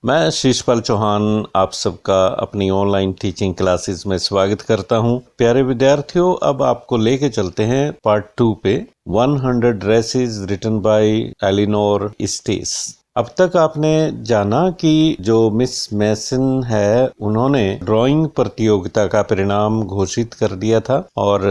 मैं शीशपाल चौहान आप सबका अपनी ऑनलाइन टीचिंग क्लासेस में स्वागत करता हूं। प्यारे विद्यार्थियों, अब आपको लेके चलते हैं पार्ट 2 पे 100 dresses written by Eleanor Estes. अब तक आपने जाना कि जो मिस मैसन है उन्होंने ड्राइंग प्रतियोगिता का परिणाम घोषित कर दिया था और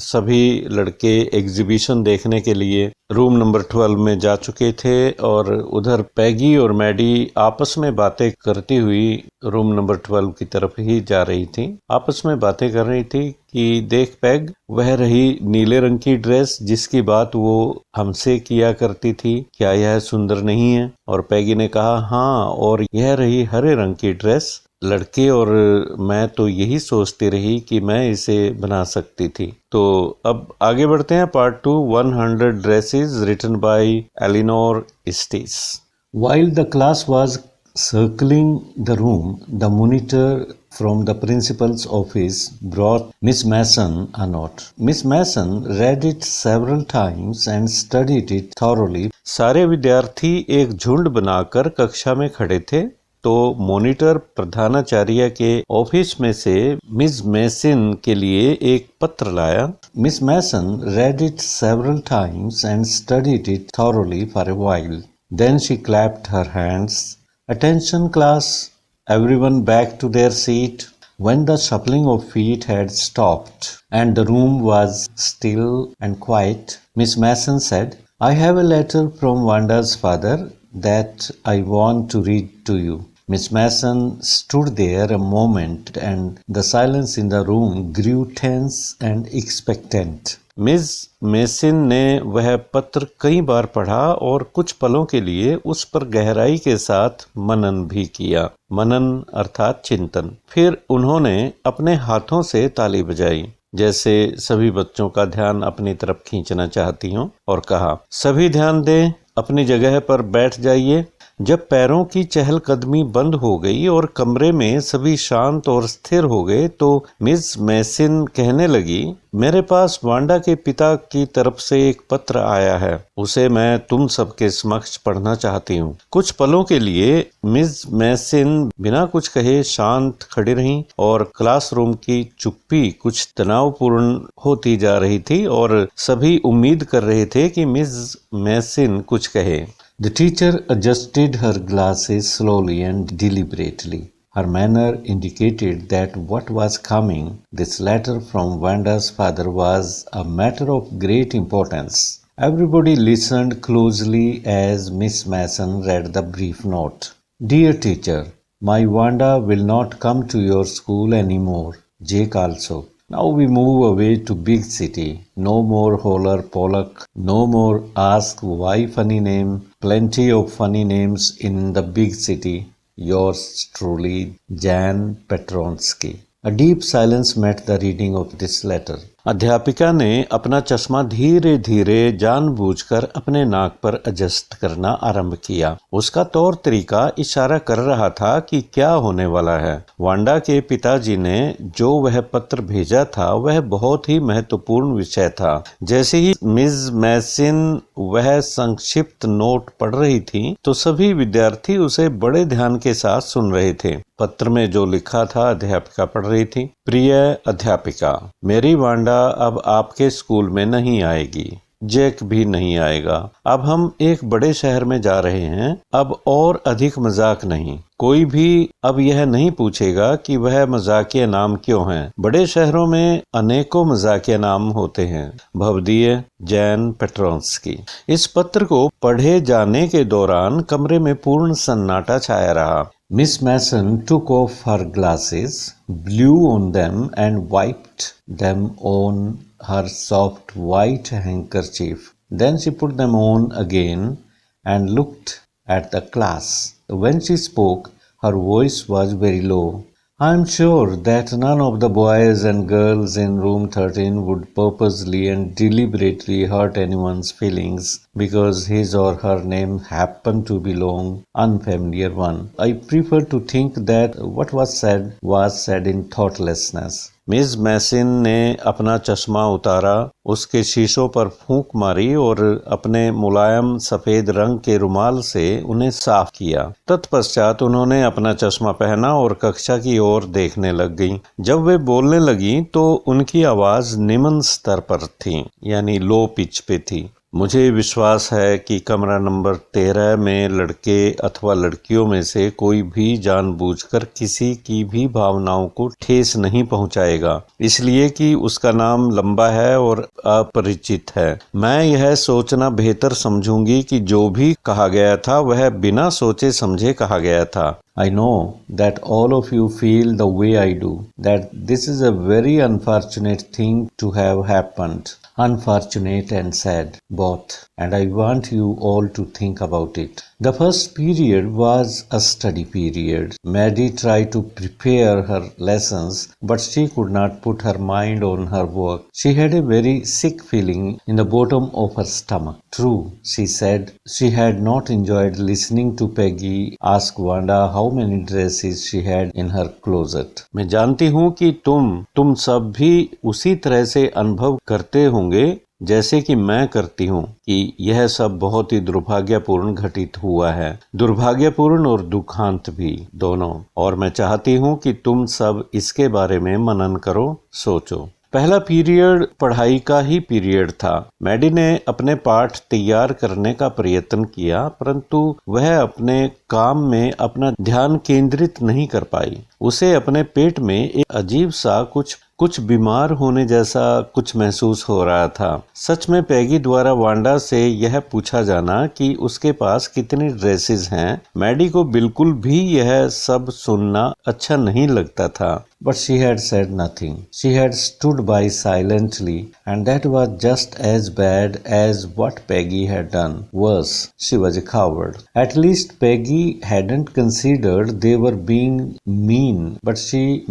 सभी लड़के एग्जीबिशन देखने के लिए रूम नंबर 12 में जा चुके थे और उधर पैगी और मैडी आपस में बातें करती हुई रूम नंबर 12 की तरफ ही जा रही थी। आपस में बातें कर रही थी कि देख पैग, वह रही नीले रंग की ड्रेस जिसकी बात वो हमसे किया करती थी, क्या यह सुंदर नहीं है? और पैगी ने कहा हाँ, और यह रही हरे रंग की ड्रेस। लड़के और मैं तो यही सोचती रही कि मैं इसे बना सकती थी। तो अब आगे बढ़ते हैं part 2 100 dresses written by Eleanor Estes. While the class was circling the room, the monitor from the principal's office brought Miss Mason a note. Miss Mason read it several times and studied it thoroughly. सारे विद्यार्थी एक झुंड बनाकर कक्षा में खड़े थे तो मॉनिटर प्रधानाचार्य के ऑफिस में से मिस मैसन के लिए एक पत्र लाया। Miss Mason read it several times and studied it thoroughly for a while. Then she clapped her hands. Attention class, everyone back to their seat. When the shuffling of feet had stopped and the room was still and quiet, Miss Mason said, I have a letter from Wanda's father that I want to read to you. Miss Mason stood there a moment and the silence in the room grew tense and expectant. Miss Mason ने वह पत्र कई बार पढ़ा और कुछ पलों के लिए उस पर गहराई के साथ मनन भी किया। मनन अर्थात चिंतन। फिर उन्होंने अपने हाथों से ताली बजाई जैसे सभी बच्चों का ध्यान अपनी तरफ खींचना चाहती हूँ और कहा, सभी ध्यान दें, अपनी जगह पर बैठ जाइए। जब पैरों की चहलकदमी बंद हो गई और कमरे में सभी शांत और स्थिर हो गए तो मिस मैसन कहने लगी, मेरे पास वांडा के पिता की तरफ से एक पत्र आया है, उसे मैं तुम सबके समक्ष पढ़ना चाहती हूँ। कुछ पलों के लिए मिस मैसन बिना कुछ कहे शांत खड़ी रहीं और क्लासरूम की चुप्पी कुछ तनावपूर्ण होती जा रही थी और सभी उम्मीद कर रहे थे कि मिस मैसन कुछ कहे। The teacher adjusted her glasses slowly and deliberately. Her manner indicated that what was coming, this letter from Wanda's father, was a matter of great importance. Everybody listened closely as Miss Mason read the brief note. Dear teacher, my Wanda will not come to your school anymore. Jake also. Now we move away to big city. No more holler Pollock. No more ask why funny name. Plenty of funny names in the big city. Yours truly, Jan Petronsky. A deep silence met the reading of this letter. अध्यापिका ने अपना चश्मा धीरे धीरे जानबूझकर अपने नाक पर एडजस्ट करना आरंभ किया। उसका तौर तरीका इशारा कर रहा था कि क्या होने वाला है। वांडा के पिताजी ने जो वह पत्र भेजा था वह बहुत ही महत्वपूर्ण विषय था। जैसे ही मिस मैसन वह संक्षिप्त नोट पढ़ रही थी तो सभी विद्यार्थी उसे बड़े ध्यान के साथ सुन रहे थे। पत्र में जो लिखा था अध्यापिका पढ़ रही थी। प्रिय अध्यापिका, मेरी वांडा अब आपके स्कूल में नहीं आएगी। जैक भी नहीं आएगा। अब हम एक बड़े शहर में जा रहे हैं। अब और अधिक मजाक नहीं। कोई भी अब यह नहीं पूछेगा कि वह मजाकिया नाम क्यों हैं। बड़े शहरों में अनेकों मजाकिया नाम होते हैं। भवदीय जैन पेट्रोन्स्की। इस पत्र को पढ़े जाने के दौरान कमरे में पूर्ण सन्नाटा छाया रहा। Miss Mason took off her glasses, blew on them and wiped them on her soft white handkerchief. Then she put them on again and looked at the class. When she spoke, her voice was very low. I am sure that none of the boys and girls in room 13 would purposely and deliberately hurt anyone's feelings because his or her name happened to be long, unfamiliar one. I prefer to think that what was said in thoughtlessness. Miss machine ने अपना चश्मा उतारा, उसके शीशों पर फूंक मारी और अपने मुलायम सफेद रंग के रुमाल से उन्हें साफ किया। तत्पश्चात उन्होंने अपना चश्मा पहना और कक्षा की ओर देखने लग गईं। जब वे बोलने लगीं तो उनकी आवाज निम्न स्तर पर थी, यानी लो पिच पे थी। मुझे विश्वास है कि कमरा नंबर 13 में लड़के अथवा लड़कियों में से कोई भी जानबूझकर किसी की भी भावनाओं को ठेस नहीं पहुंचाएगा, इसलिए कि उसका नाम लंबा है और अपरिचित है। मैं यह सोचना बेहतर समझूंगी कि जो भी कहा गया था वह बिना सोचे समझे कहा गया था। I know that all of you feel the way I do, that this is a very unfortunate thing to have happened. Unfortunate and sad, both, and I want you all to think about it. The first period was a study period. Maddie tried to prepare her lessons, but she could not put her mind on her work. She had a very sick feeling in the bottom of her stomach. True, she said, she had not enjoyed listening to Peggy ask Wanda how many dresses she had in her closet. मैं जानती हूँ कि तुम सब भी उसी तरह से अनुभव करते होंगे जैसे कि मैं करती हूँ कि यह सब बहुत ही दुर्भाग्यपूर्ण घटित हुआ है, दुर्भाग्यपूर्ण और दुखांत भी दोनों, और मैं चाहती हूँ कि तुम सब इसके बारे में मनन करो, सोचो। पहला पीरियड पढ़ाई का ही पीरियड था। मैडी ने अपने पाठ तैयार करने का प्रयत्न किया, परंतु वह अपने काम में अपना ध्यान केंद्रित नहीं कर पाई। उसे अपने पेट में एक अजीब सा कुछ बीमार होने जैसा कुछ महसूस हो रहा था। सच में पैगी द्वारा वांडा से यह पूछा जाना कि उसके पास कितनी ड्रेसेस हैं, मैडी को बिल्कुल भी यह सब सुनना अच्छा नहीं लगता था। But she had said nothing. She had stood by silently, and that was just as bad as what Peggy had done. Worse, she was a coward. At least Peggy hadn't considered they were being mean, but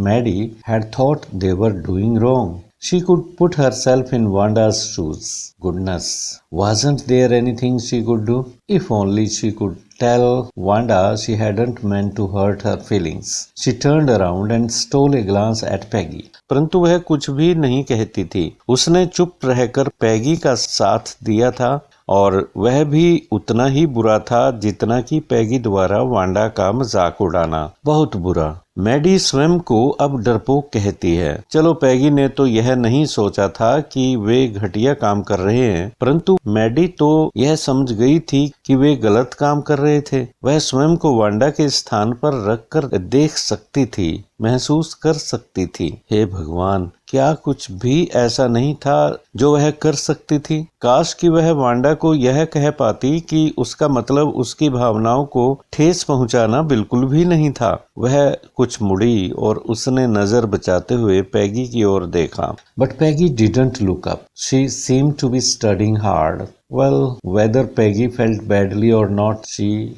Maddie, had thought they were doing wrong. She could put herself in Wanda's shoes. Goodness, wasn't there anything she could do? If only she could tell Wanda she hadn't meant to hurt her feelings. She turned around and stole a glance at Peggy. परंतु वह कुछ भी नहीं कहती थी। उसने चुप रहकर पैगी का साथ दिया था और वह भी उतना ही बुरा था जितना कि पैगी द्वारा वांडा का मजाक उड़ाना। बहुत बुरा। मैडी स्वयं को अब डरपोक कहती है। चलो, पैगी ने तो यह नहीं सोचा था कि वे घटिया काम कर रहे हैं, परंतु मैडी तो यह समझ गई थी कि वे गलत काम कर रहे थे। वह स्वयं को वांडा के स्थान पर रखकर देख सकती थी, महसूस कर सकती थी। हे भगवान, क्या कुछ भी ऐसा नहीं था जो वह कर सकती थी? काश कि वह वांडा को यह कह पाती कि उसका मतलब उसकी भावनाओं को ठेस पहुंचाना बिल्कुल भी नहीं था। वह कुछ मुड़ी और उसने नजर बचाते हुए पैगी की ओर देखा। But Peggy didn't look up. She seemed to be studying hard. Well, whether Peggy felt badly or not,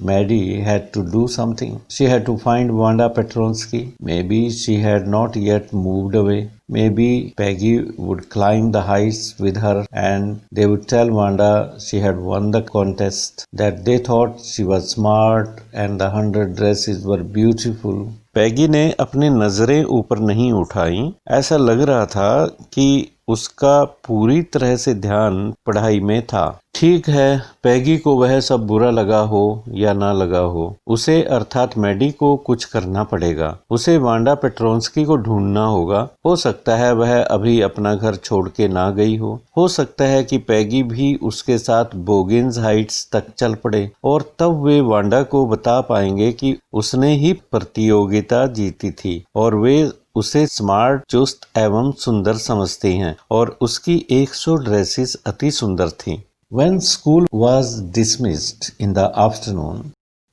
Maddie had to do something. She had to find Wanda Petronsky. Maybe she had not yet moved away. Maybe Peggy would climb the heights with her and they would tell Wanda she had won the contest, that they thought she was smart and the 100 dresses were beautiful. पैगी ने अपनी नजरें ऊपर नहीं उठाई। ऐसा लग रहा था कि उसका पूरी तरह से ध्यान पढ़ाई में था। ठीक है, पैगी को वह सब बुरा लगा हो या ना लगा हो, उसे अर्थात मैडी को कुछ करना पड़ेगा। उसे वांडा पेट्रोन्स्की को ढूंढना होगा। हो सकता है वह अभी अपना घर छोड़ के ना गई हो सकता है कि पैगी भी उसके साथ बोगिन्स हाइट्स तक चल पड़े और तब वे वांडा को बता पाएंगे कि उसने ही प्रतियोगिता जीती थी और वे उसे स्मार्ट, चुस्त एवं सुंदर समझती हैं और उसकी 100 ड्रेसेस अति सुंदर थीं। When school was dismissed in the afternoon,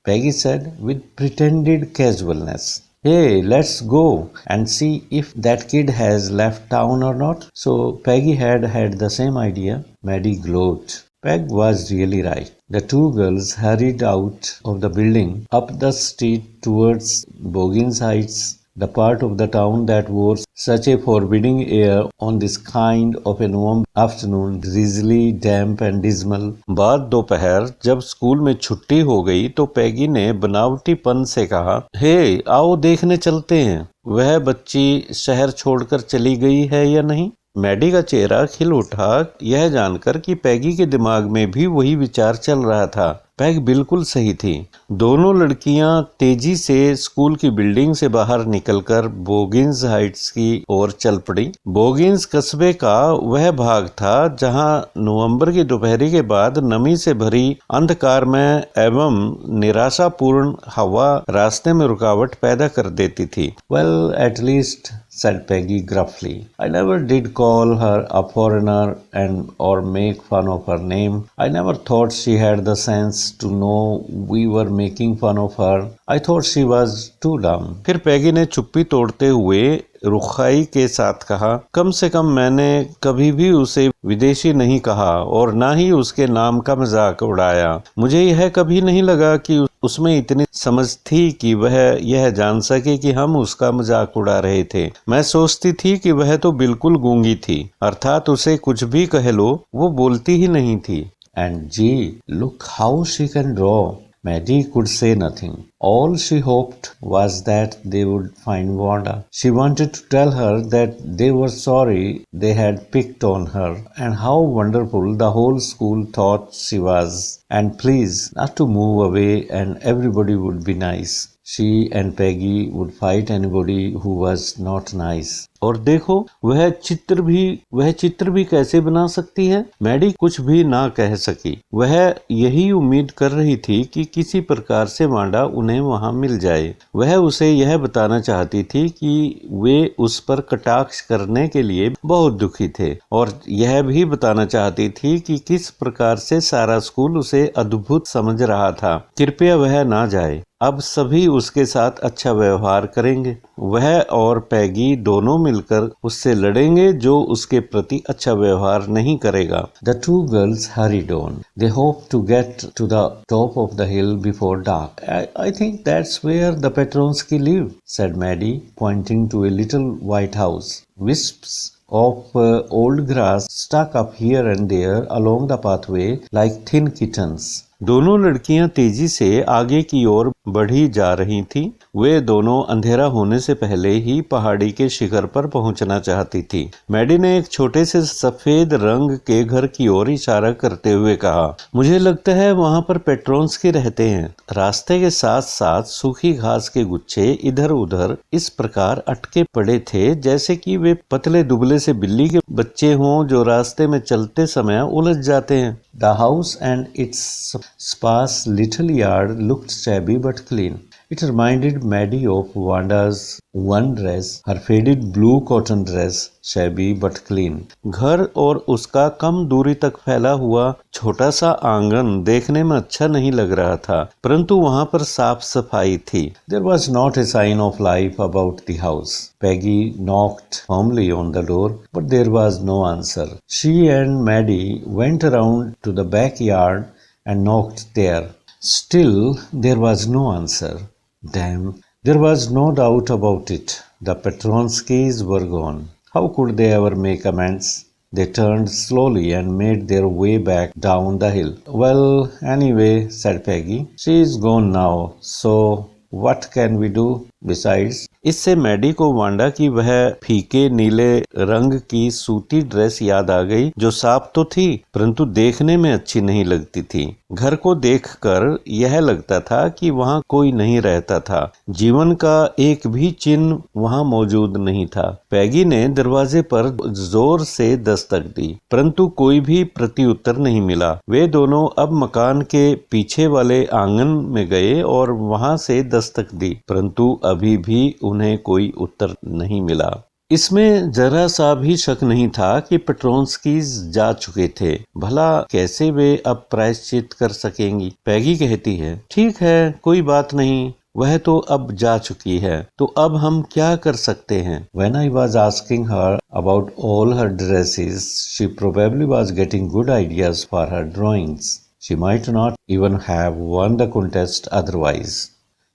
Peggy said with pretended casualness, "Hey, let's go and see if that kid has left town or not." So Peggy had the same idea. Maddie glowed. Peg was really right. The two girls hurried out of the building, up the street towards Boggins Heights. the part of the town that wore such a forbidding air on this kind of a warm afternoon, drizzly, damp and dismal. बाद दोपहर जब school में छुट्टी हो गई तो पैगी ने बनावटीपन से कहा, हे आओ देखने चलते हैं, वह बच्ची शहर छोड़कर चली गई है या नहीं। मैडी का चेहरा खिल उठा, यह जानकर कि पैगी के दिमाग में भी वही विचार चल रहा था। पैग बिल्कुल सही थी। दोनों लड़कियां तेजी से स्कूल की बिल्डिंग से बाहर निकलकर बोगिंस हाइट्स की ओर चल पड़ी। बोगिंस कस्बे का वह भाग था जहां नवंबर की दोपहरी के बाद नमी से भरी अंधकार में एवं निराशापूर्ण हवा रास्ते में रुकावट पैदा कर देती थी। Well, at least, said Peggy gruffly, I never did call her a foreigner and or make fun of her name. I never thought she had the sense to know we were making fun of her. I thought she was too dumb. फिर पैगी ने चुप्पी तोड़ते हुए रुखाई के साथ कहा, कम से कम मैंने कभी भी उसे विदेशी नहीं कहा और ना ही उसके नाम का मजाक उड़ाया। मुझे यह कभी नहीं लगा कि उसमें इतनी समझ थी कि वह यह जान सके कि हम उसका मजाक उड़ा रहे थे। मैं सोचती थी कि वह तो बिल्कुल गूंगी थी, अर्थात उसे कुछ भी कह लो वो बोलती ही नहीं थी। And gee, look how she can draw. Maddie could say nothing. All she hoped was that they would find Wanda. She wanted to tell her that they were sorry they had picked on her and how wonderful the whole school thought she was, and please not to move away and everybody would be nice. She and Peggy would fight anybody who was not nice. और देखो वह चित्र भी कैसे बना सकती है। Maddie कुछ भी ना कह सकी। वह यही उम्मीद कर रही थी कि किसी प्रकार से वांडा उन्हें वहां मिल जाए। वह उसे यह बताना चाहती थी कि वे उस पर कटाक्ष करने के लिए बहुत दुखी थे और यह भी बताना चाहती थी कि किस प्रकार से सारा स्कूल उसे अद्भुत समझ रहा था। कृपया वह ना जाए, अब सभी उसके साथ अच्छा व्यवहार करेंगे। वह और पैगी दोनों मिलकर उससे लड़ेंगे जो उसके प्रति अच्छा व्यवहार नहीं करेगा। The two girls hurried on. They hoped to get to the top of the hill before dark. I think that's where the Petronsky live, said Maddie, pointing to a little white house. Wisps of old grass stuck up here and there along the pathway like thin kittens. दोनों लड़कियां तेजी से आगे की ओर बढ़ी जा रही थीं। वे दोनों अंधेरा होने से पहले ही पहाड़ी के शिखर पर पहुंचना चाहती थी। मैडी ने एक छोटे से सफेद रंग के घर की ओर इशारा करते हुए कहा, मुझे लगता है वहां पर पेट्रोन्स्की रहते हैं। रास्ते के साथ साथ सूखी घास के गुच्छे इधर उधर इस प्रकार अटके पड़े थे जैसे कि वे पतले दुबले से बिल्ली के बच्चे हों जो रास्ते में चलते समय उलझ जाते हैं। The house and its sparse little yard looked shabby but clean. It reminded Maddie of Wanda's one dress, her faded blue cotton dress, shabby but clean. घर और उसका कम दूरी तक फैला हुआ छोटा सा आंगन देखने में अच्छा नहीं लग रहा था, परंतु वहां पर साफ सफाई थी। There was not a sign of life about the house. Peggy knocked firmly on the door, but there was no answer. She and Maddie went around to the backyard and knocked there. Still, there was no answer. Damn, there was no doubt about it. The Petronskys were gone. How could they ever make amends? They turned slowly and made their way back down the hill. Well, anyway, said Peggy, she is gone now, so what can we do? Besides, इससे Maddie को Wanda की वह फीके नीले रंग की सूती dress याद आ गई जो साफ तो थी परंतु देखने में अच्छी नहीं लगती थी। घर को देखकर यह लगता था कि वहां कोई नहीं रहता था। जीवन का एक भी चिन्ह वहां मौजूद नहीं था। पैगी ने दरवाजे पर जोर से दस्तक दी परंतु कोई भी प्रत्युत्तर नहीं मिला। वे दोनों अब मकान के पीछे वाले आंगन में गए और वहां से दस्तक दी परंतु अभी भी उन्हें कोई उत्तर नहीं मिला। इसमें जरा सा भी शक नहीं था कि पेट्रोन्स्कीज जा चुके थे। भला कैसे वे अब प्रायश्चित कर सकेंगी? पैगी कहती है, ठीक है कोई बात नहीं, वह तो अब जा चुकी है, तो अब हम क्या कर सकते हैं? When I was asking her about all her dresses, she probably was getting good ideas for her drawings. She might not even have won the contest otherwise.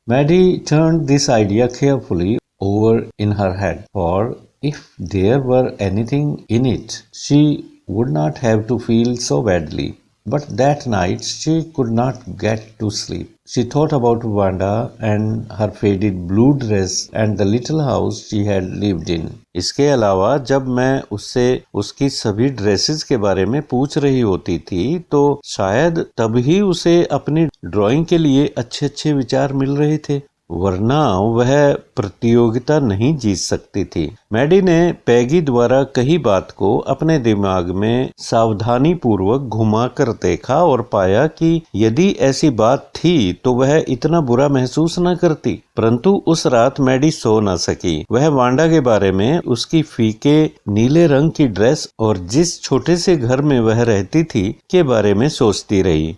Maddie turned this idea carefully over in her head, for if there were anything in it, she would not have to feel so badly. But that night she could not get to sleep. She thought about Wanda and her faded blue dress and the little house she had lived in. इसके अलावा जब मैं उससे उसकी सभी dresses के बारे में पूछ रही होती थी तो शायद तभी उसे अपनी ड्राइंग के लिए अच्छे अच्छे विचार मिल रहे थे, वरना वह प्रतियोगिता नहीं जीत सकती थी। मैडी ने पैगी द्वारा कही बात को अपने दिमाग में सावधानी पूर्वक घुमा कर देखा और पाया कि यदि ऐसी बात थी तो वह इतना बुरा महसूस न करती। परंतु उस रात मैडी सो न सकी। वह वांडा के बारे में, उसकी फीके नीले रंग की ड्रेस और जिस छोटे से घर में वह रहती थी के बारे में सोचती रही।